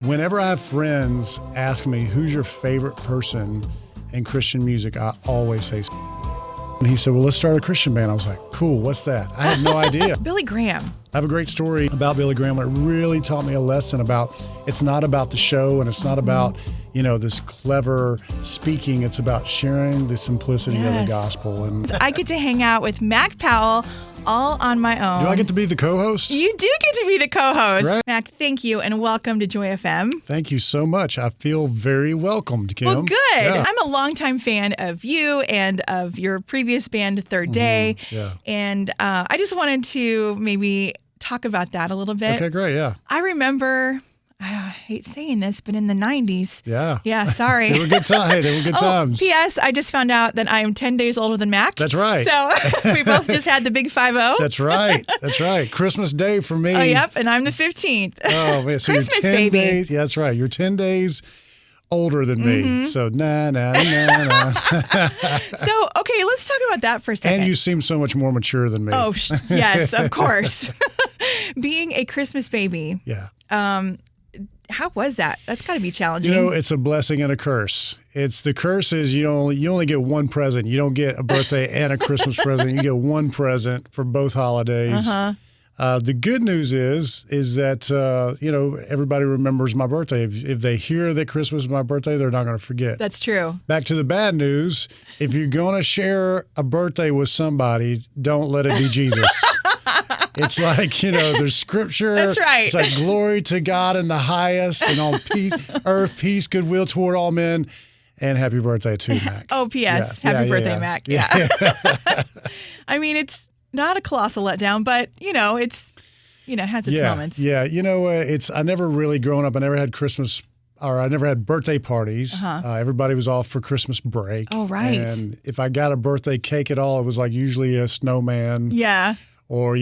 Whenever I have friends ask me, who's your favorite person in Christian music, I always say, and he said, well, let's start a Christian band. I was like, cool, what's that? I had no idea. Billy Graham. I have a great story about Billy Graham. It really taught me a lesson about, it's not about the show and it's not about, this clever speaking. It's about sharing the simplicity of the gospel. And I get to hang out with Mac Powell all on my own. do I get to be the co-host? You do get to be the co-host. Right. Mac, thank you, and welcome to Joy FM. Thank you so much. I feel very welcomed, Kim. Well, good. Yeah. I'm a longtime fan of you and of your previous band, Third Day. Yeah. And I just wanted to maybe talk about that a little bit. Okay, great. Yeah. I remember, I hate saying this, but in the 90s. Yeah. Yeah, sorry. They were good times. Hey, they were good times. P.S. I just found out that I am 10 days older than Mac. That's right. So we both just had the big 5-0. That's right. That's right. Christmas Day for me. Oh, yep. And I'm the 15th. Oh, man. So Christmas you're 10 baby. days. Yeah, that's right. You're 10 days older than me. So, nah. So, okay, let's talk about that for a second. And you seem so much more mature than me. Oh, yes, of course. Being a Christmas baby. Yeah. How was that? That's got to be challenging. It's a blessing and a curse. The curse is you only get one present. You don't get a birthday and a Christmas present. You get one present for both holidays. The good news is that everybody remembers my birthday. If they hear that Christmas is my birthday, they're not going to forget. That's true. Back to the bad news. If you're going to share a birthday with somebody, don't let it be Jesus. It's like, there's scripture. That's right. It's like glory to God in the highest and on earth, peace, goodwill toward all men. And happy birthday to Mac. Oh, P.S. Happy birthday, Mac. Yeah. I mean, it's not a colossal letdown, but, it's, has its moments. Yeah. I never really grown up, I never had Christmas or I never had birthday parties. Everybody was off for Christmas break. Oh, right. And if I got a birthday cake at all, it was like usually a snowman. Yeah. Or,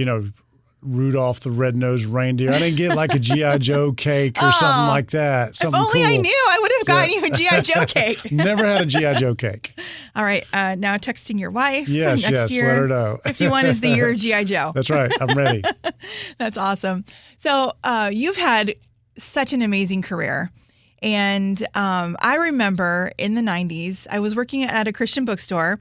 Rudolph the Red-Nosed Reindeer. I didn't get like a G.I. Joe cake or something like that. Something if only cool. I knew, I would have gotten you a G.I. Joe cake. Never had a G.I. Joe cake. All right. Now texting your wife. Yes, next year. let her know. 51 is the year of G.I. Joe. That's right. I'm ready. That's awesome. So you've had such an amazing career. And I remember in the 90s, I was working at a Christian bookstore.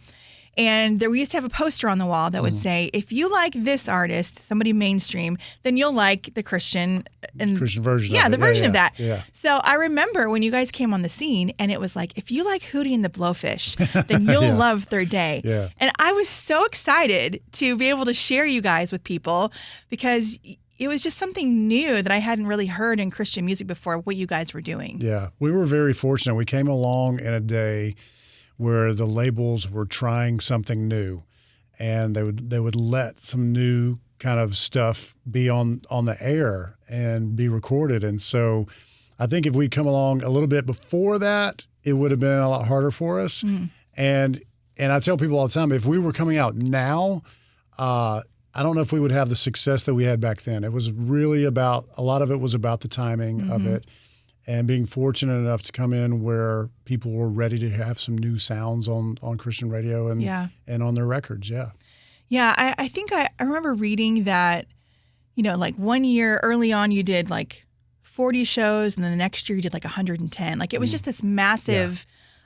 And we used to have a poster on the wall that would say, if you like this artist, somebody mainstream, then you'll like the Christian version of it. Yeah, the version of that. Yeah. So I remember when you guys came on the scene and it was like, if you like Hootie and the Blowfish, then you'll love Third Day. Yeah. And I was so excited to be able to share you guys with people because it was just something new that I hadn't really heard in Christian music before, what you guys were doing. Yeah, we were very fortunate. We came along in a day where the labels were trying something new, and they would let some new kind of stuff be on the air and be recorded. And so I think if we'd come along a little bit before that, it would have been a lot harder for us. And I tell people all the time, if we were coming out now, I don't know if we would have the success that we had back then. It was really a lot of it was about the timing of it. And being fortunate enough to come in where people were ready to have some new sounds on Christian radio and on their records. Yeah. Yeah. I think I remember reading that, like 1 year early on, you did like 40 shows and then the next year you did like 110. Like it was just this massive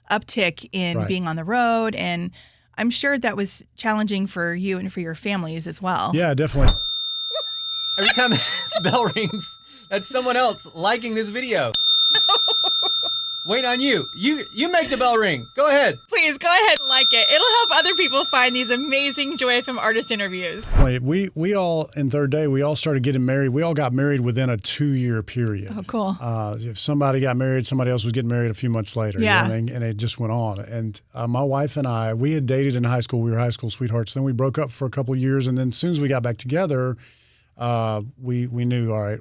uptick in being on the road. And I'm sure that was challenging for you and for your families as well. Yeah, definitely. Every time this bell rings, that's someone else liking this video. Wait on you. You make the bell ring. Go ahead. Please go ahead and like it. It'll help other people find these amazing Joy FM artist interviews. We all, in Third Day, we all started getting married. We all got married within a 2-year period. Oh, cool. If somebody got married, somebody else was getting married a few months later. Yeah. And it just went on. And my wife and I, we had dated in high school. We were high school sweethearts. Then we broke up for a couple of years. And then as soon as we got back together, we knew, all right,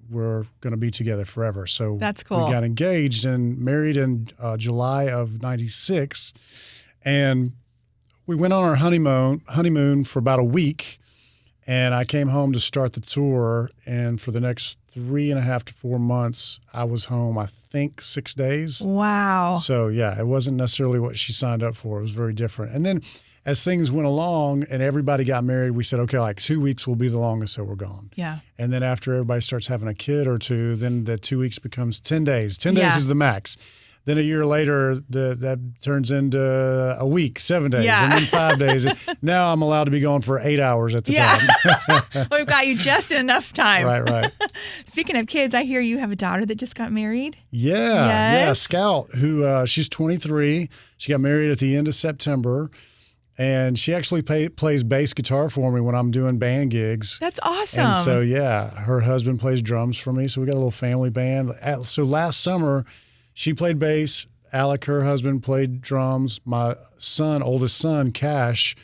we're going to be together forever. So that's cool. We got engaged and married in July of '96, and we went on our honeymoon for about a week. And I came home to start the tour, and for the next 3.5 to 4 months, I was home, I think, 6 days. Wow. So yeah, it wasn't necessarily what she signed up for. It was very different. And then as things went along and everybody got married, we said, okay, like 2 weeks will be the longest that we're gone. Yeah. And then after everybody starts having a kid or two, then the 2 weeks becomes 10 days. 10 days Yeah. is the max. Then a year later, that turns into a week, 7 days, Yeah. and then 5 days. Now I'm allowed to be gone for 8 hours at the time. Well, we've got you just enough time. Right. Speaking of kids, I hear you have a daughter that just got married. Yeah, Yes. Scout, who she's 23. She got married at the end of September. And she actually plays bass guitar for me when I'm doing band gigs. That's awesome. And so, yeah, her husband plays drums for me. So we got a little family band. So last summer, she played bass. Alec, her husband, played drums. My oldest son, Cash,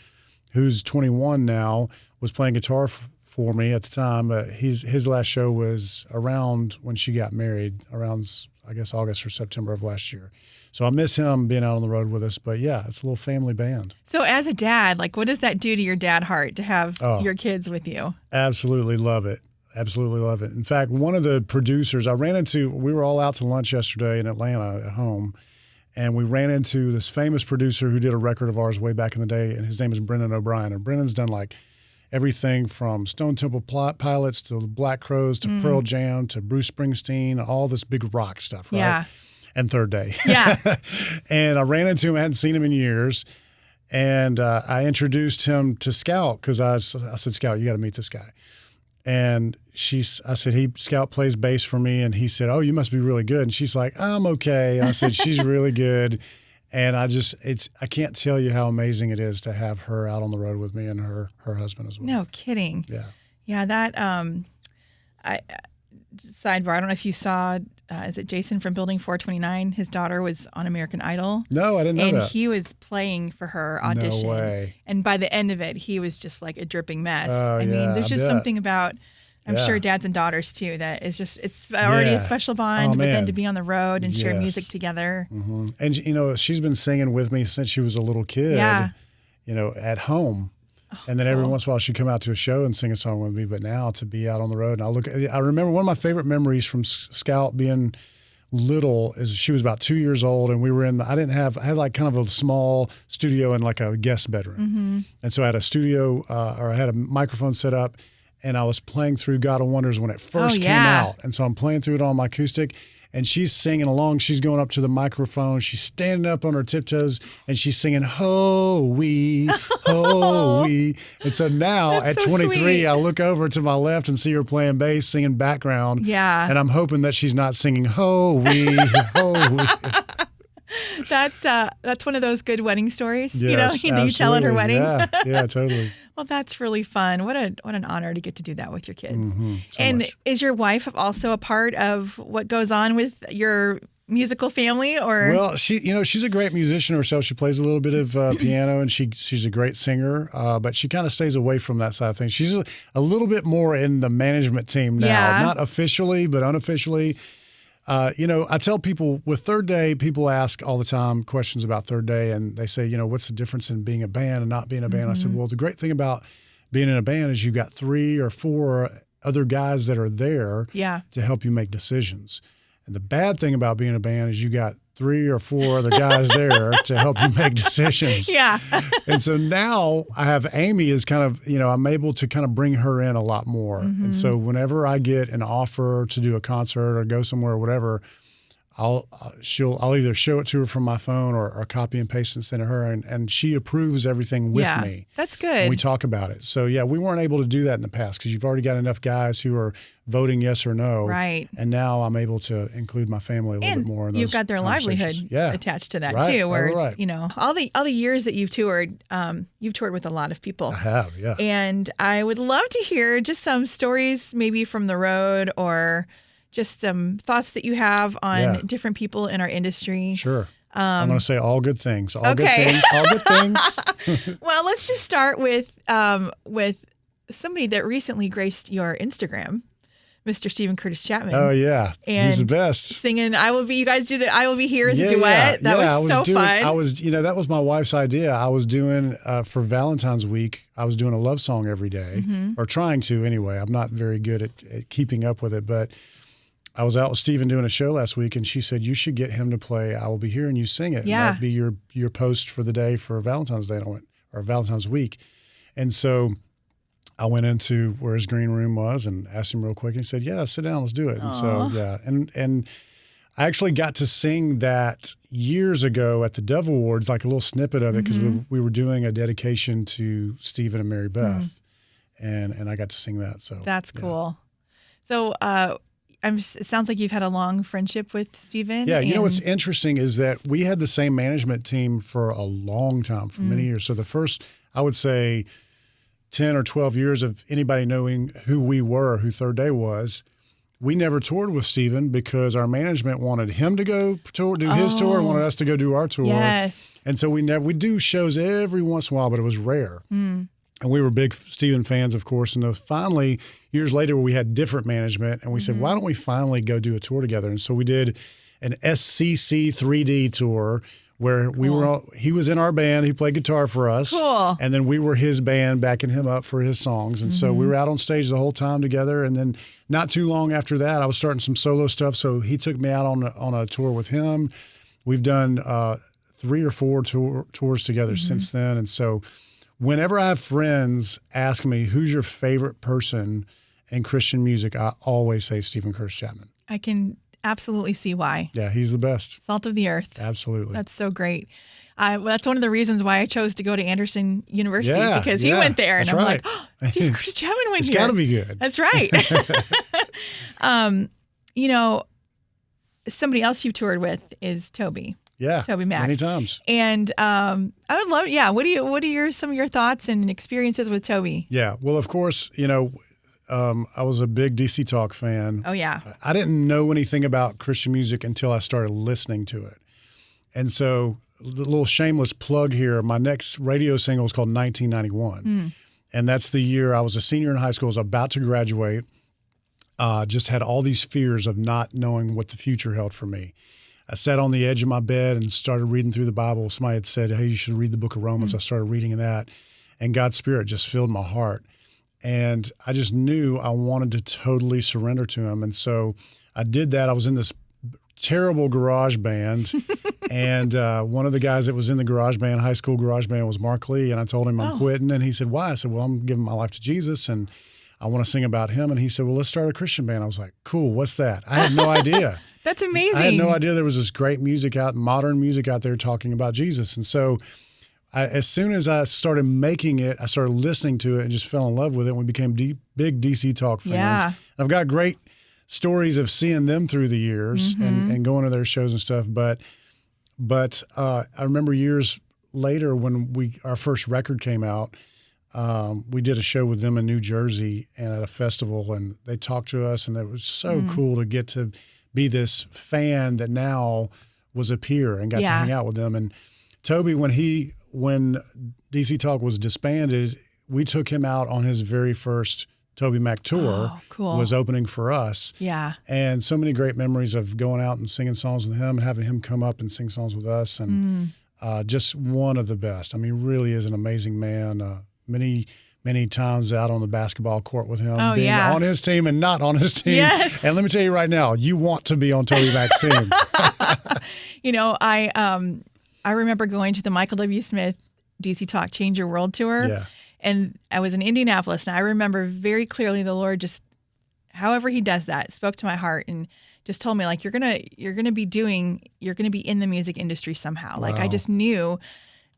who's 21 now, was playing guitar for me at the time. His last show was around when she got married, around, I guess, August or September of last year. So I miss him being out on the road with us. But yeah, it's a little family band. So as a dad, like, what does that do to your dad heart to have your kids with you? Absolutely love it. Absolutely love it. In fact, one of the producers we were all out to lunch yesterday in Atlanta at home, and we ran into this famous producer who did a record of ours way back in the day, and his name is Brendan O'Brien. And Brendan's done like everything from Stone Temple Pilots to the Black Crowes to Pearl Jam to Bruce Springsteen, all this big rock stuff, right? Yeah. And Third Day. Yeah. And I ran into him. I hadn't seen him in years. And I introduced him to Scout because I said, Scout, you got to meet this guy. And I said, Scout plays bass for me. And he said, oh, you must be really good. And she's like, I'm okay. And I said, she's really good. And I can't tell you how amazing it is to have her out on the road with me and her husband as well. No kidding. Yeah. Yeah. That, sidebar, I don't know if you saw, is it Jason from Building 429? His daughter was on American Idol. No, I didn't know and that. And he was playing for her audition. No way. And by the end of it, he was just like a dripping mess. Oh, I mean, yeah, there's I just bet. something about, I'm sure dads and daughters too, that is just, it's already a special bond, but then to be on the road and share music together. Mm-hmm. And, she's been singing with me since she was a little kid, at home. And then every once in a while she'd come out to a show and sing a song with me. But now to be out on the road, and I remember one of my favorite memories from Scout being little is she was about 2 years old, and we were I had like kind of a small studio in like a guest bedroom. Mm-hmm. And so I had a studio, or I had a microphone set up, and I was playing through God of Wonders when it first came out. And so I'm playing through it on my acoustic. And she's singing along. She's going up to the microphone. She's standing up on her tiptoes, and she's singing, ho wee, ho wee. And so now at 23, I look over to my left and see her playing bass, singing background. Yeah. And I'm hoping that she's not singing, ho wee, ho wee. That's one of those good wedding stories, Yes, that you tell at her wedding. Yeah, totally. Well, that's really fun. What an honor to get to do that with your kids. Mm-hmm, and much. Is your wife also a part of what goes on with your musical family, or? Well, she's a great musician herself. She plays a little bit of piano, and she's a great singer. But she kind of stays away from that side of things. She's a little bit more in the management team now, not officially, but unofficially. I tell people with Third Day, people ask all the time questions about Third Day, and they say, what's the difference in being a band and not being a band? Mm-hmm. I said, well, the great thing about being in a band is you've got 3 or 4 other guys that are there to help you make decisions. And the bad thing about being a band is you got 3 or 4 other guys there to help you make decisions. Yeah. And so now I have Amy is kind of, I'm able to kind of bring her in a lot more. Mm-hmm. And so whenever I get an offer to do a concert or go somewhere or whatever, I'll either show it to her from my phone or copy and paste and send it to her, and she approves everything with me. That's good. And we talk about it. So we weren't able to do that in the past because you've already got enough guys who are voting yes or no. Right. And now I'm able to include my family a little bit more in those you've got their livelihood attached to that too, where it's, all the years that you've toured with a lot of people. I have, yeah. And I would love to hear just some stories maybe from the road, or just some thoughts that you have on different people in our industry. Sure. I'm going to say all good things. All good things. Well, let's just start with somebody that recently graced your Instagram, Mr. Stephen Curtis Chapman. Oh, yeah. And he's the best. Singing I Will Be, you guys do the I Will Be Here as a duet. That was so fun. That was my wife's idea. I was doing, for Valentine's week, I was doing a love song every day, or trying to anyway. I'm not very good at keeping up with it, but I was out with Stephen doing a show last week, and she said, you should get him to play I Will Be Here and you sing it. Yeah. And that'd be your post for the day for Valentine's Day. And I went, or Valentine's week. And so I went into where his green room was and asked him real quick. And he said, yeah, sit down, let's do it. And so, yeah. And I actually got to sing that years ago at the Dove Awards, like a little snippet of it, because we were doing a dedication to Stephen and Mary Beth. And I got to sing that. So that's cool. So it sounds like you've had a long friendship with Stephen. Yeah, you know what's interesting is that we had the same management team for a long time, for many years. So the first, I would say, 10 or 12 years of anybody knowing who we were, who Third Day was, we never toured with Stephen because our management wanted him to go tour, do his tour, and wanted us to go do our tour. Yes. And so we do shows every once in a while, but it was rare. And we were big Stephen fans, of course. And then finally, years later, we had different management, and we said, why don't we finally go do a tour together? And so we did an SCC 3D tour where he was in our band. He played guitar for us. Cool. And then we were his band backing him up for his songs. And so we were out on stage the whole time together. And then not too long after that, I was starting some solo stuff. So he took me out on a tour with him. We've done 3 or 4 tours together since then. And so whenever I have friends ask me, who's your favorite person in Christian music, I always say Stephen Curtis Chapman. I can absolutely see why. Yeah, he's the best. Salt of the earth. Absolutely. That's so great. That's one of the reasons why I chose to go to Anderson University, Yeah, because he went there, and that's I'm right. like, oh, Stephen Curtis Chapman went It's here. got to be good. That's right. Somebody else you've toured with is Toby. Yeah, Toby Mac. many times. And I would love, what are some of your thoughts and experiences with Toby? Yeah, well, of course, I was a big DC Talk fan. Oh, yeah. I didn't know anything about Christian music until I started listening to it. And so, a little shameless plug here, my next radio single is called 1991. And that's the year I was a senior in high school, I was about to graduate, just had all these fears of not knowing what the future held for me. I sat on the edge of my bed and started reading through the Bible. Somebody had said, hey, you should read the book of Romans. I started reading that, and God's Spirit just filled my heart. And I just knew I wanted to totally surrender to him. And so I did that. I was in this terrible garage band. And one of the guys that was in the garage band, high school garage band, was Mark Lee. And I told him I'm quitting. And he said, why? I said, well, I'm giving my life to Jesus, and I want to sing about him. And he said, well, let's start a Christian band. I was like, cool, what's that? I had no idea. That's amazing. I had no idea there was this great music modern music out there talking about Jesus. And so as soon as I started making it, I started listening to it and just fell in love with it. And we became big DC Talk fans. Yeah. And I've got great stories of seeing them through the years and going to their shows and stuff. But I remember years later when our first record came out, we did a show with them in New Jersey and at a festival, and they talked to us, and it was so cool to get to be this fan that now was a peer and got to hang out with them. And Toby, when DC Talk was disbanded, we took him out on his very first Toby Mac tour. Oh, cool. Was opening for us. Yeah. And so many great memories of going out and singing songs with him and having him come up and sing songs with us. And just one of the best. I mean, really is an amazing man. Many times out on the basketball court with him, being on his team and not on his team. Yes. And let me tell you right now, you want to be on Toby Mac's team. I remember going to the Michael W. Smith DC Talk Change Your World tour. Yeah. And I was in Indianapolis, and I remember very clearly the Lord just, however he does that, spoke to my heart and just told me, like, you're gonna be in the music industry somehow. Wow. Like, I just knew.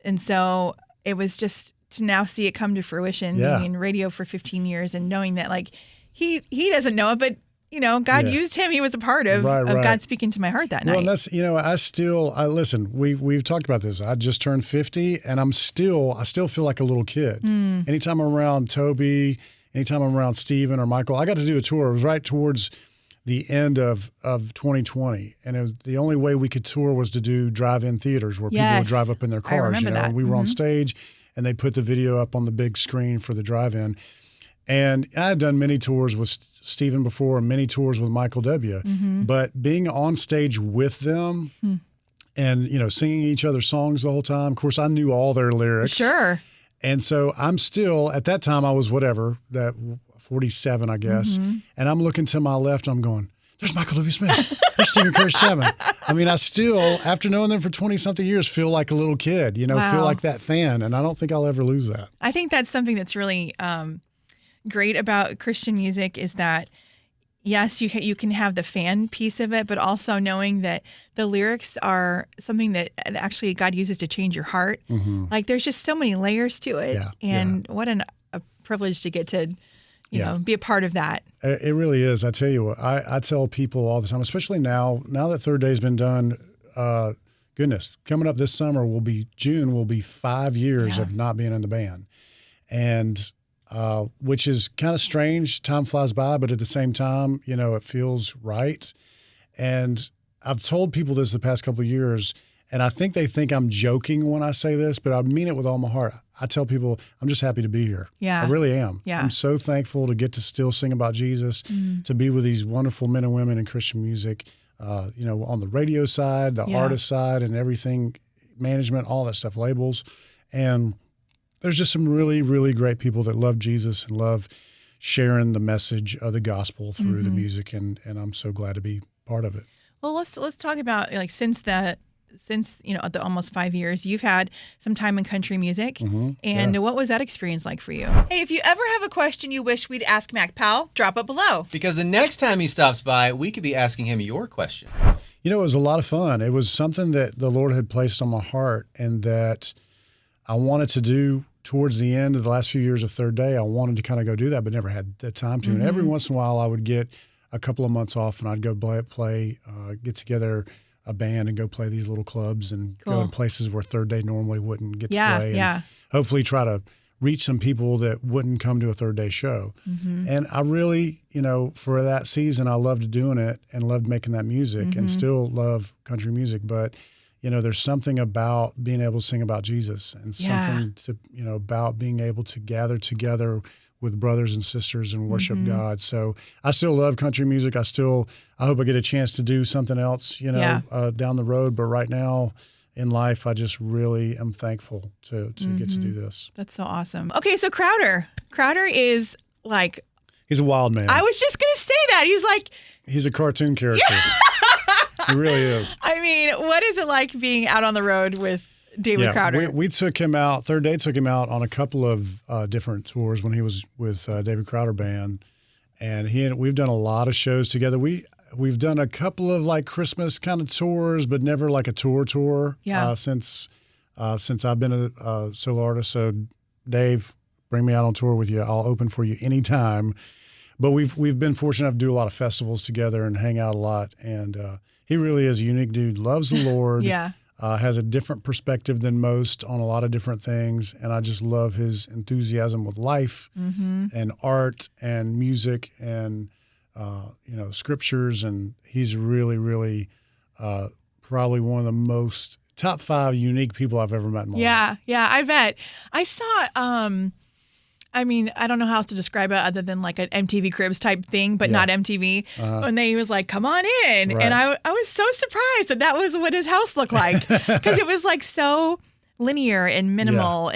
And so it was just to now see it come to fruition, being in radio for 15 years and knowing that, like, he doesn't know it, but God used him. He was a part of God speaking to my heart that night. Well, and that's, I listen, we've talked about this. I just turned 50, and I still feel like a little kid. Anytime I'm around Toby, anytime I'm around Stephen or Michael, I got to do a tour. It was right towards the end of 2020. And it was, the only way we could tour was to do drive-in theaters where people would drive up in their cars. I remember that. And we were on stage, and they put the video up on the big screen for the drive-in. And I had done many tours with Stephen before and many tours with Michael W. But being on stage with them and, singing each other's songs the whole time, of course, I knew all their lyrics. Sure. And so I'm still, at that time I was 47, I guess. And I'm looking to my left, I'm going, there's Michael W. Smith. There's Stephen Curtis Chapman. I mean, I still, after knowing them for 20-something years, feel like a little kid, feel like that fan. And I don't think I'll ever lose that. I think that's something that's really great about Christian music is that, yes, you can have the fan piece of it, but also knowing that the lyrics are something that actually God uses to change your heart. Mm-hmm. Like there's just so many layers to it. Yeah, and what a privilege to get to be a part of that. It really is. I tell you what, I tell people all the time, especially now that Third Day's been done, goodness, coming up this summer will be 5 years of not being in the band. And which is kind of strange. Time flies by, but at the same time, it feels right. And I've told people this the past couple of years, and I think they think I'm joking when I say this, but I mean it with all my heart. I tell people I'm just happy to be here. Yeah. I really am. Yeah. I'm so thankful to get to still sing about Jesus, to be with these wonderful men and women in Christian music, on the radio side, the artist side, and everything, management, all that stuff, labels. And there's just some really, really great people that love Jesus and love sharing the message of the gospel through the music, and I'm so glad to be part of it. Well, let's talk about since the almost 5 years, you've had some time in country music. And what was that experience like for you? Hey, if you ever have a question you wish we'd ask Mac Powell, drop it below. Because the next time he stops by, we could be asking him your question. It was a lot of fun. It was something that the Lord had placed on my heart and that I wanted to do towards the end of the last few years of Third Day. I wanted to kind of go do that, but never had the time to. And every once in a while I would get a couple of months off and I'd go get together a band and go play these little clubs and go to places where Third Day normally wouldn't get to play. And hopefully try to reach some people that wouldn't come to a Third Day show. And I really, for that season, I loved doing it and loved making that music and still love country music. But, there's something about being able to sing about Jesus and something to, about being able to gather together with brothers and sisters and worship God. So I still love country music. I hope I get a chance to do something else, down the road. But right now in life, I just really am thankful to get to do this. That's so awesome. Okay, so Crowder is like... He's a wild man. I was just going to say that. He's a cartoon character. He really is. I mean, what is it like being out on the road with David Crowder? We took him out. Third Day took him out on a couple of different tours when he was with David Crowder Band, and we've done a lot of shows together. We've done a couple of Christmas kind of tours, but never like a tour. Since I've been a solo artist. So Dave, bring me out on tour with you. I'll open for you anytime. But we've been fortunate enough to do a lot of festivals together and hang out a lot. And he really is a unique dude. Loves the Lord. Has a different perspective than most on a lot of different things. And I just love his enthusiasm with life and art and music and, scriptures. And he's really, really probably one of the most top 5 unique people I've ever met in my life. Yeah, I bet. I saw, I don't know how else to describe it other than like an MTV Cribs type thing, but not MTV. And he was like, come on in. Right. And I was so surprised that was what his house looked like because it was like so linear and minimal.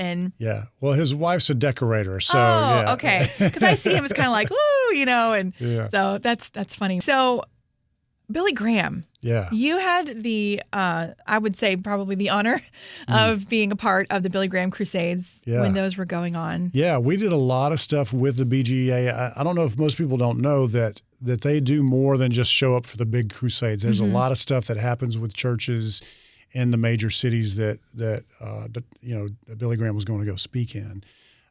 Well, his wife's a decorator. So, okay. Because I see him as kind of like, woo, so that's funny. So Billy Graham. You had the, I would say probably the honor of being a part of the Billy Graham Crusades when those were going on. Yeah, we did a lot of stuff with the BGA. I don't know if most people don't know that they do more than just show up for the big crusades. There's a lot of stuff that happens with churches in the major cities that Billy Graham was going to go speak in,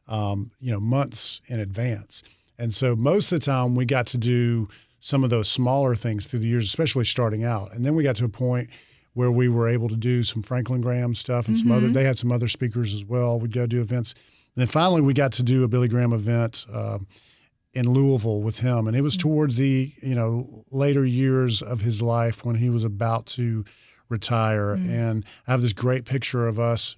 months in advance. And so most of the time we got to do some of those smaller things through the years, especially starting out. And then we got to a point where we were able to do some Franklin Graham stuff and they had some other speakers as well. We'd go do events. And then finally we got to do a Billy Graham event in Louisville with him. And it was towards the, later years of his life when he was about to retire. And I have this great picture of us,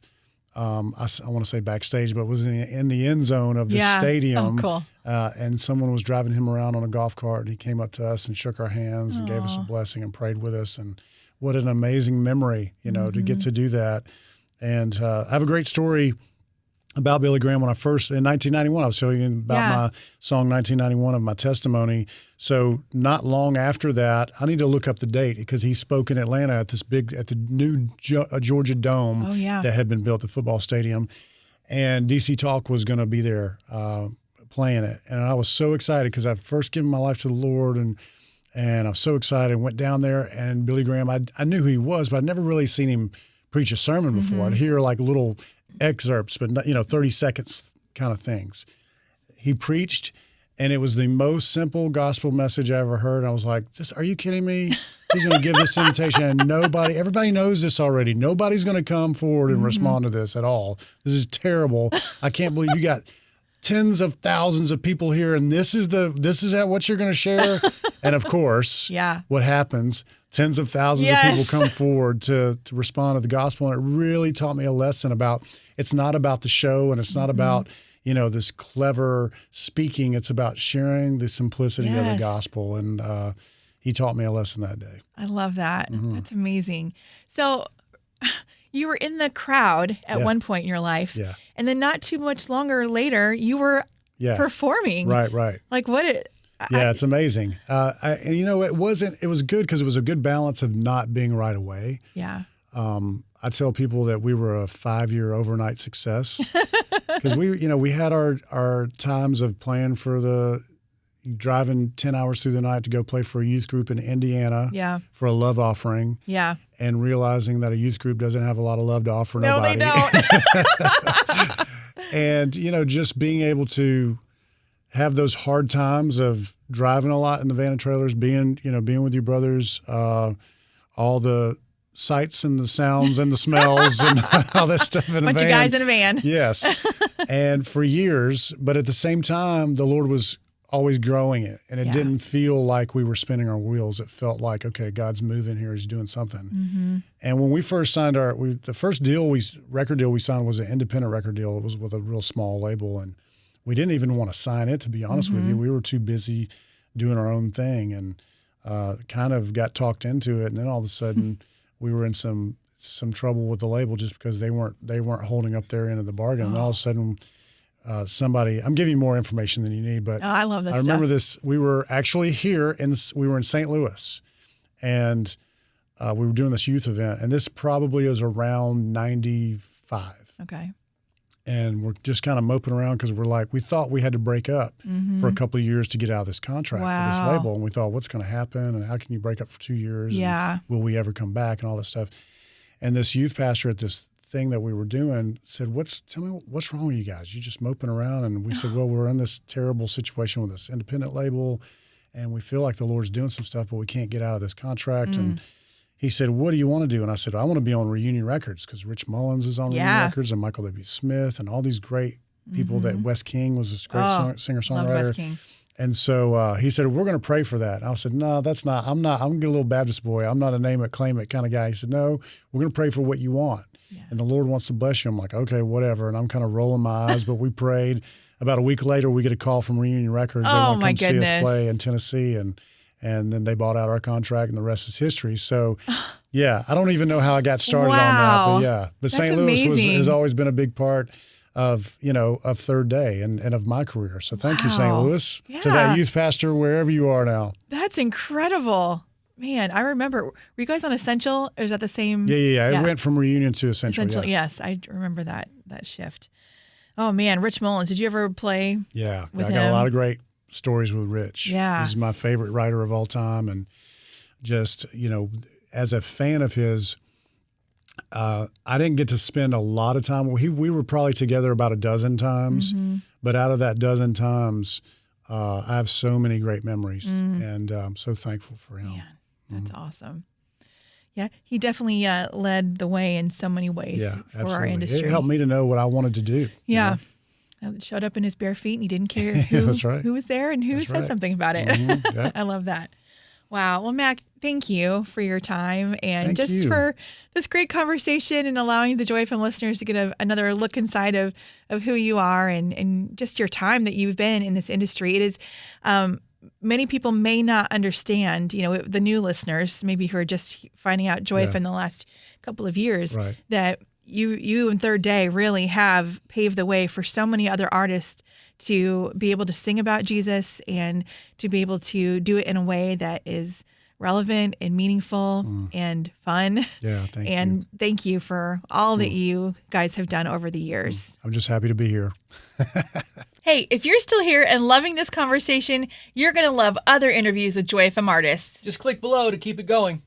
I want to say backstage, but it was in the end zone of the stadium. Oh, cool. And someone was driving him around on a golf cart, and he came up to us and shook our hands and gave us a blessing and prayed with us. And what an amazing memory, to get to do that. And I have a great story about Billy Graham when I first, in 1991, I was telling you about my song 1991 of my testimony. So not long after that, I need to look up the date because he spoke in Atlanta at the new Georgia Dome that had been built, the football stadium. And DC Talk was going to be there playing it. And I was so excited because I'd first given my life to the Lord and I was so excited. Went down there and Billy Graham, I knew who he was, but I'd never really seen him preach a sermon before. I'd hear like little excerpts, but 30 seconds kind of things. He preached, and it was the most simple gospel message I ever heard. I was like, are you kidding me? He's going to give this invitation, and everybody knows this already. Nobody's going to come forward and respond to this at all. This is terrible. I can't believe you got tens of thousands of people here, and this is what you're going to share. And of course, what happens? Tens of thousands of people come forward to respond to the gospel. And it really taught me a lesson about it's not about the show and it's not about, this clever speaking. It's about sharing the simplicity of the gospel. And he taught me a lesson that day. I love that. That's amazing. So you were in the crowd at one point in your life. Yeah. And then not too much longer later, you were performing. Right. Like what it's amazing. And it was good because it was a good balance of not being right away. Yeah. I tell people that we were a 5-year overnight success because we had our times of playing for driving 10 hours through the night to go play for a youth group in Indiana for a love offering. Yeah. And realizing that a youth group doesn't have a lot of love to offer nobody. No, they don't. And, just being able to have those hard times of driving a lot in the van and trailers, being with your brothers, all the sights and the sounds and the smells and all that stuff in a van. Bunch of guys in a van. Yes. And for years, but at the same time, the Lord was always growing it. And it didn't feel like we were spinning our wheels. It felt like, okay, God's moving here. He's doing something. Mm-hmm. And when we first signed the first record deal we signed was an independent record deal. It was with a real small label. And we didn't even want to sign it, to be honest with you. We were too busy doing our own thing and kind of got talked into it. And then all of a sudden we were in some trouble with the label just because they weren't holding up their end of the bargain. And all of a sudden somebody, I'm giving you more information than you need, but I love this I remember this. We were actually we were in St. Louis and we were doing this youth event, and this probably was around 95. Okay. And we're just kind of moping around because we thought we had to break up for a couple of years to get out of this contract with this label. And we thought, what's going to happen? And how can you break up for 2 years? Yeah. And will we ever come back and all this stuff? And this youth pastor at this thing that we were doing said, tell me what's wrong with you guys? You're just moping around. And we said, well, we're in this terrible situation with this independent label and we feel like the Lord's doing some stuff, but we can't get out of this contract. And he said, what do you want to do? And I said, I want to be on Reunion Records because Rich Mullins is on Reunion Records and Michael W. Smith and all these great people that Wes King was this great singer-songwriter. And so he said, we're going to pray for that. And I said, no, that's not. I'm a little Baptist boy. I'm not a name it, claim it kind of guy. He said, no, we're going to pray for what you want. Yeah. And the Lord wants to bless you. I'm like, okay, whatever. And I'm kind of rolling my eyes, but we prayed. About a week later, we get a call from Reunion Records. They want to come see us play in Tennessee. And then they bought out our contract, and the rest is history. So, I don't even know how I got started on that, but St. Louis has always been a big part of Third Day and of my career. So thank you, St. Louis, to that youth pastor wherever you are now. That's incredible. Man, I remember. Were you guys on Essential? Or was that the same? Yeah. It went from Reunion to Essential. Yes, I remember that shift. Oh man, Rich Mullins. Did you ever play? Yeah, I got a lot of great stories with Rich. Yeah. He's my favorite writer of all time. And just, as a fan of his, I didn't get to spend a lot of time. We were probably together about a dozen times, but out of that dozen times, I have so many great memories, and I'm so thankful for him. Man, that's awesome. Yeah, he definitely led the way in so many ways for our industry. It helped me to know what I wanted to do. Yeah. Showed up in his bare feet and he didn't care who was there and who said something about it. I love that. Wow. Well, Mac, thank you for your time and for this great conversation and allowing the Joy FM listeners to get another look inside of who you are and just your time that you've been in this industry. It is, many people may not understand, the new listeners, maybe who are just finding out Joy FM in the last couple of years, that you and Third Day really have paved the way for so many other artists to be able to sing about Jesus and to be able to do it in a way that is relevant and meaningful and fun. Yeah, thank you. And thank you for all that you guys have done over the years. I'm just happy to be here. Hey, if you're still here and loving this conversation, you're going to love other interviews with Joy FM artists. Just click below to keep it going.